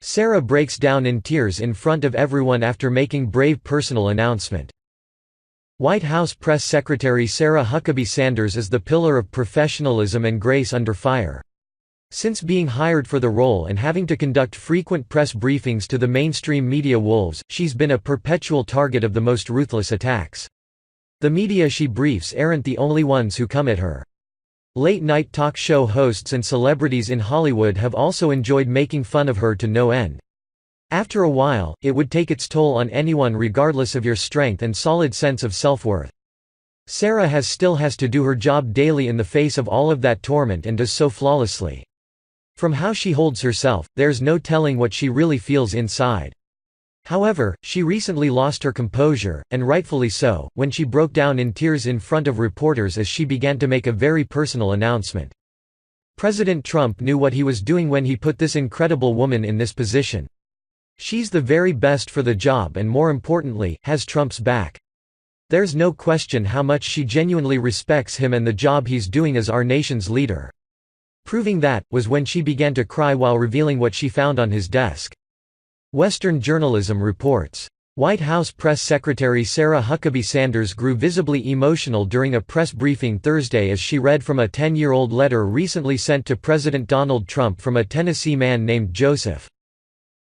Sarah breaks down in tears in front of everyone after making brave personal announcement. White House Press Secretary Sarah Huckabee Sanders is the pillar of professionalism and grace under fire. Since being hired for the role and having to conduct frequent press briefings to the mainstream media wolves, she's been a perpetual target of the most ruthless attacks. The media she briefs aren't the only ones who come at her. Late-night talk show hosts and celebrities in Hollywood have also enjoyed making fun of her to no end. After a while, it would take its toll on anyone regardless of your strength and solid sense of self-worth. Sarah still has to do her job daily in the face of all of that torment and does so flawlessly. From how she holds herself, there's no telling what she really feels inside. However, she recently lost her composure, and rightfully so, when she broke down in tears in front of reporters as she began to make a very personal announcement. President Trump knew what he was doing when he put this incredible woman in this position. She's the very best for the job and, more importantly, has Trump's back. There's no question how much she genuinely respects him and the job he's doing as our nation's leader. Proving that, was when she began to cry while revealing what she found on his desk. Western Journalism reports. White House Press Secretary Sarah Huckabee Sanders grew visibly emotional during a press briefing Thursday as she read from a 10-year-old letter recently sent to President Donald Trump from a Tennessee man named Joseph.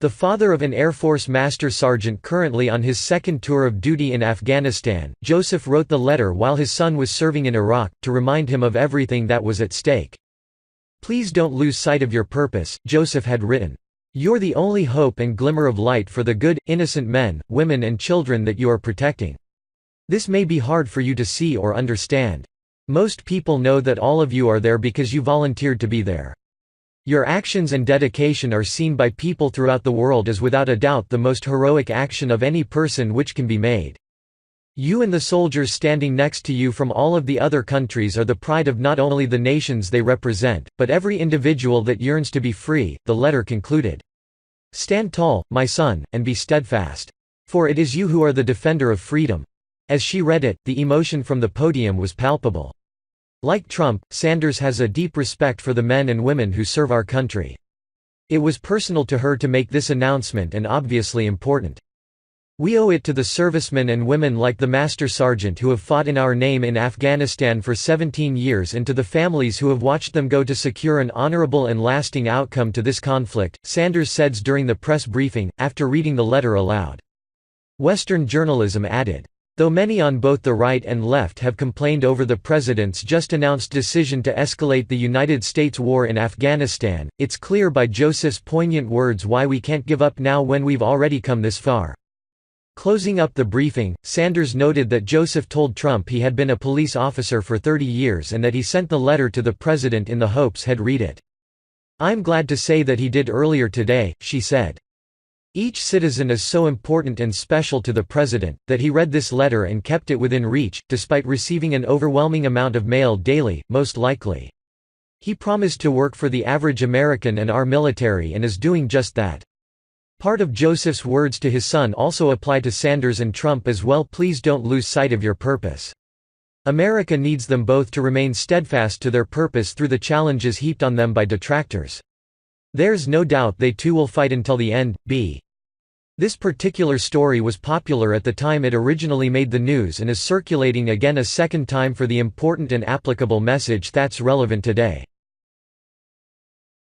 The father of an Air Force Master Sergeant currently on his second tour of duty in Afghanistan, Joseph wrote the letter while his son was serving in Iraq, to remind him of everything that was at stake. "Please don't lose sight of your purpose," Joseph had written. "You're the only hope and glimmer of light for the good, innocent men, women and children that you are protecting. This may be hard for you to see or understand. Most people know that all of you are there because you volunteered to be there. Your actions and dedication are seen by people throughout the world as without a doubt the most heroic action of any person which can be made. You and the soldiers standing next to you from all of the other countries are the pride of not only the nations they represent, but every individual that yearns to be free," the letter concluded. "Stand tall, my son, and be steadfast. For it is you who are the defender of freedom." As she read it, the emotion from the podium was palpable. Like Trump, Sanders has a deep respect for the men and women who serve our country. It was personal to her to make this announcement and obviously important. "We owe it to the servicemen and women like the Master Sergeant who have fought in our name in Afghanistan for 17 years and to the families who have watched them go to secure an honorable and lasting outcome to this conflict," Sanders said during the press briefing, after reading the letter aloud. Western Journalism added, "Though many on both the right and left have complained over the president's just-announced decision to escalate the United States war in Afghanistan, it's clear by Joseph's poignant words why we can't give up now when we've already come this far." Closing up the briefing, Sanders noted that Joseph told Trump he had been a police officer for 30 years and that he sent the letter to the president in the hopes he'd read it. "I'm glad to say that he did earlier today," she said. "Each citizen is so important and special to the president, that he read this letter and kept it within reach, despite receiving an overwhelming amount of mail daily, most likely. He promised to work for the average American and our military and is doing just that." Part of Joseph's words to his son also apply to Sanders and Trump as well. "Please don't lose sight of your purpose. America needs them both to remain steadfast to their purpose through the challenges heaped on them by detractors. There's no doubt they too will fight until the end." This particular story was popular at the time it originally made the news and is circulating again a second time for the important and applicable message that's relevant today.